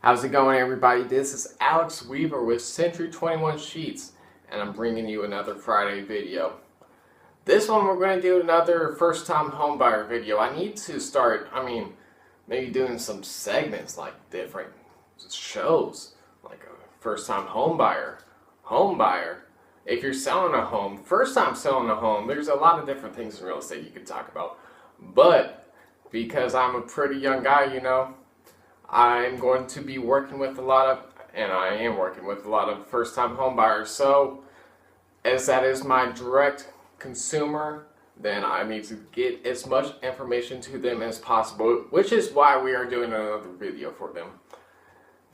How's it going, everybody? This is Alex Weaver with Century 21 Scheetz, and I'm bringing you another Friday video. This one we're going to do another first-time homebuyer video. I need to start, maybe doing some segments like different shows, like a first-time homebuyer, if you're selling a home, first-time selling a home. There's a lot of different things in real estate you could talk about, but because I'm a pretty young guy, I'm going to be working with I am working with a lot of first-time home buyers. So, as that is my direct consumer, then I need to get as much information to them as possible, which is why we are doing another video for them.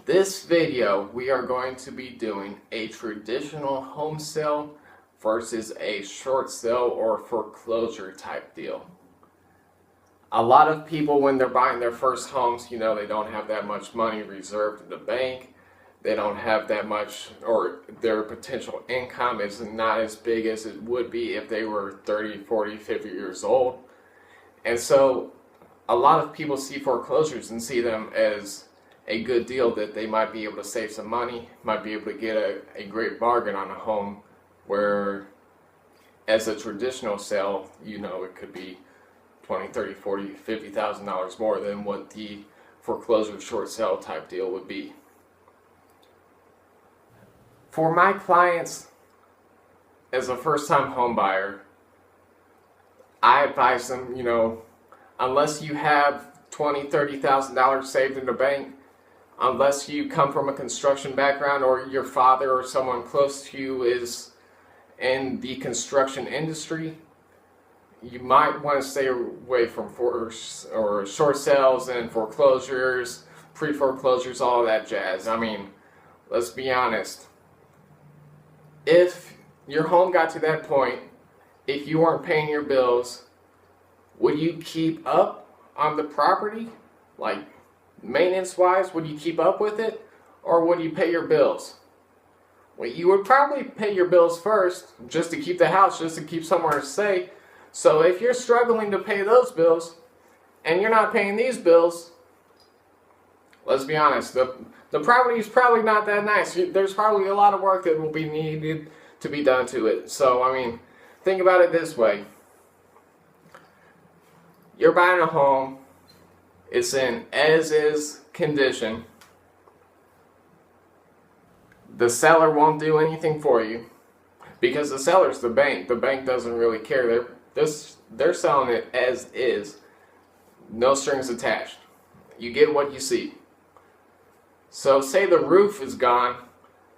This video, we are going to be doing a traditional home sale versus a short sale or foreclosure type deal. A lot of people, when they're buying their first homes, they don't have that much money reserved in the bank. They don't have that much, or their potential income is not as big as it would be if they were 30, 40, 50 years old. And so a lot of people see foreclosures and see them as a good deal, that they might be able to save some money, might be able to get a great bargain on a home, where as a traditional sale, it could be $20, $30, $40, $50,000 more than what the foreclosure short sale type deal would be. For my clients, as a first-time home buyer, I advise them, unless you have $20,000, $30,000 saved in the bank, unless you come from a construction background or your father or someone close to you is in the construction industry, you might want to stay away from short sales and foreclosures, pre-foreclosures, all that jazz. Let's be honest. If your home got to that point, if you weren't paying your bills, would you keep up on the property? Like, maintenance-wise, would you keep up with it? Or would you pay your bills? Well, you would probably pay your bills first, just to keep the house, just to keep somewhere to stay. So if you're struggling to pay those bills, and you're not paying these bills, let's be honest, the property is probably not that nice. There's probably a lot of work that will be needed to be done to it. So, think about it this way. You're buying a home, it's in as-is condition. The seller won't do anything for you, because the seller's the bank. The bank doesn't really care. They're selling it as is, no strings attached. You get what you see. So say the roof is gone,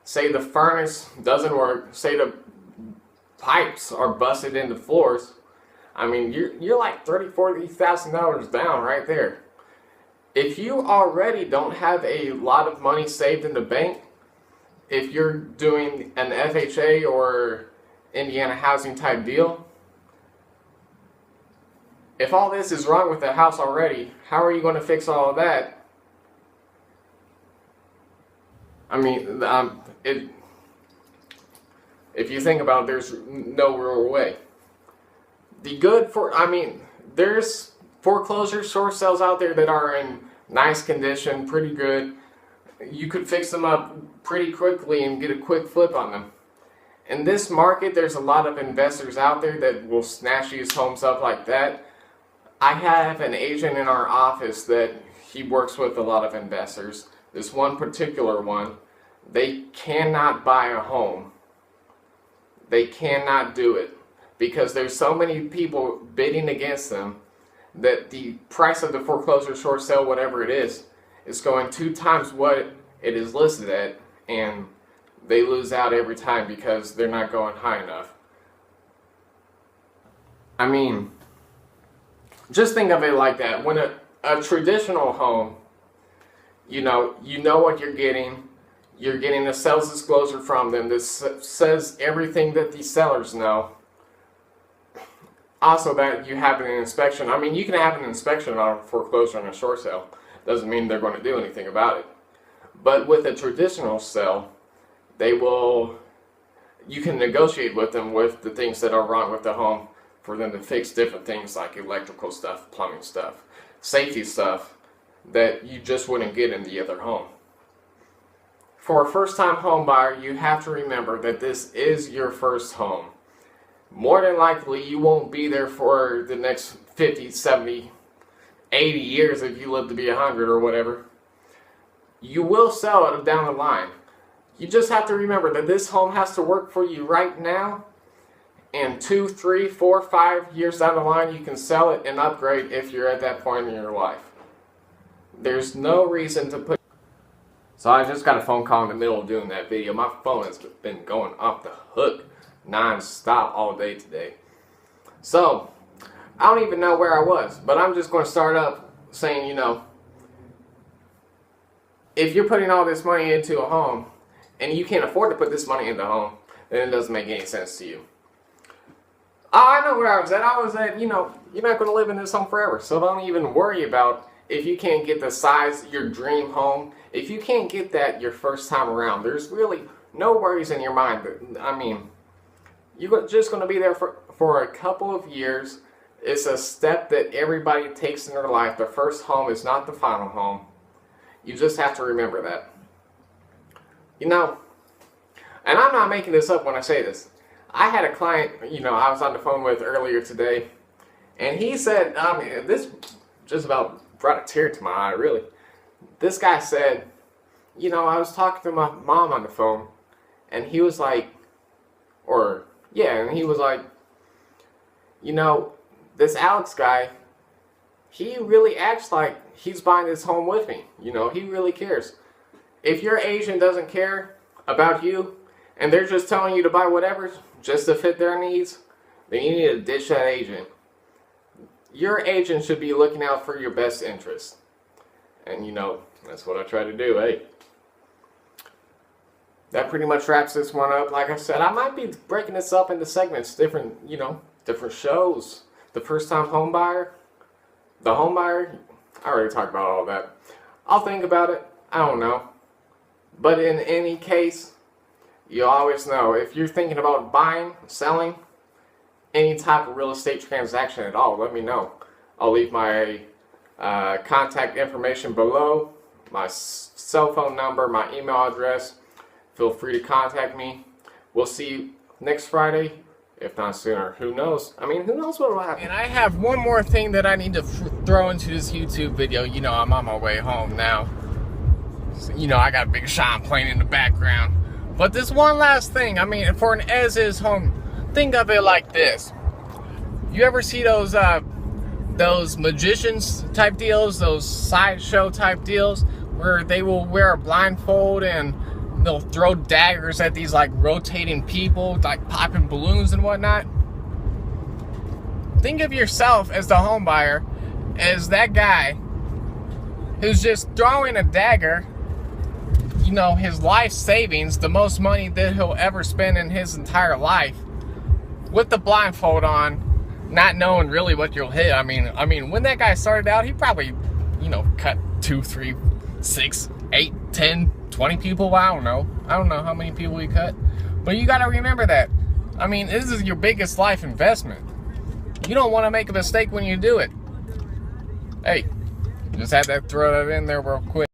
say the furnace doesn't work, say the pipes are busted into floors. You're like $30,000, $40,000 down right there. If you already don't have a lot of money saved in the bank, if you're doing an FHA or Indiana housing type deal, if all this is wrong with the house already, how are you going to fix all of that? If you think about it, there's no real way. There's foreclosure short sales out there that are in nice condition, pretty good. You could fix them up pretty quickly and get a quick flip on them. In this market, there's a lot of investors out there that will snatch these homes up like that. I have an agent in our office that he works with a lot of investors. This one particular one, they cannot buy a home. They cannot do it because there's so many people bidding against them that the price of the foreclosure short sale, whatever it is going 2 times what it is listed at, and they lose out every time because they're not going high enough. Just think of it like that. When a traditional home, you know what you're getting. You're getting a sales disclosure from them that says everything that the sellers know. Also, that you have an inspection. You can have an inspection on a foreclosure and a short sale. Doesn't mean they're going to do anything about it. But with a traditional sale, you can negotiate with them with the things that are wrong with the home, for them to fix different things like electrical stuff, plumbing stuff, safety stuff that you just wouldn't get in the other home. for a first-time home buyer, you have to remember that this is your first home. More than likely, you won't be there for the next 50, 70, 80 years if you live to be 100 or whatever. You will sell it down the line. You just have to remember that this home has to work for you right now. And 2, 3, 4, 5 years down the line, you can sell it and upgrade if you're at that point in your life. There's no reason to put... So I just got a phone call in the middle of doing that video. My phone has been going off the hook non-stop all day today. So, I don't even know where I was, but I'm just going to start up saying, you know, if you're putting all this money into a home, and you can't afford to put this money into a home, then it doesn't make any sense to you. Oh, I know where I was at. I was at, you know, you're not going to live in this home forever, so don't even worry about if you can't get the size, your dream home. If you can't get that your first time around, there's really no worries in your mind. I mean, you're just going to be there for a couple of years. It's a step that everybody takes in their life. The first home is not the final home. You just have to remember that. You know, and I'm not making this up when I say this. I had a client, you know, I was on the phone with earlier today, and he said, this just about brought a tear to my eye, really. This guy said, you know, I was talking to my mom on the phone, and he was like, and he was like, you know, this Alex guy, he really acts like he's buying this home with me. You know, he really cares. If your agent doesn't care about you, and they're just telling you to buy whatever just to fit their needs, then you need to ditch that agent. Your agent should be looking out for your best interest. And you know, that's what I try to do, hey. That pretty much wraps this one up. Like I said, I might be breaking this up into segments, different, you know, different shows. The first time home buyer, the home buyer, I already talked about all that. I'll think about it, I don't know. But in any case, you always know, if you're thinking about buying, selling, any type of real estate transaction at all, let me know. I'll leave my contact information below, my cell phone number, my email address. Feel free to contact me. We'll see you next Friday, if not sooner. Who knows? I mean, who knows what will happen. And I have one more thing that I need to throw into this YouTube video. You know, I'm on my way home now. So, you know, I got Big Sean playing in the background. But this one last thing, I mean, for an as-is home, think of it like this. You ever see those magicians type deals, those sideshow type deals, where they will wear a blindfold and they'll throw daggers at these like rotating people, like popping balloons and whatnot? Think of yourself as the home buyer, as that guy who's just throwing a dagger, you know, his life savings, the most money that he'll ever spend in his entire life, with the blindfold on, not knowing really what you'll hit. I mean, when that guy started out, he probably, you know, cut 2, 3, 6, 8, 10, 20 people. I don't know how many people he cut. But you got to remember that. I mean, this is your biggest life investment. You don't want to make a mistake when you do it. Hey, just had to throw that in there real quick.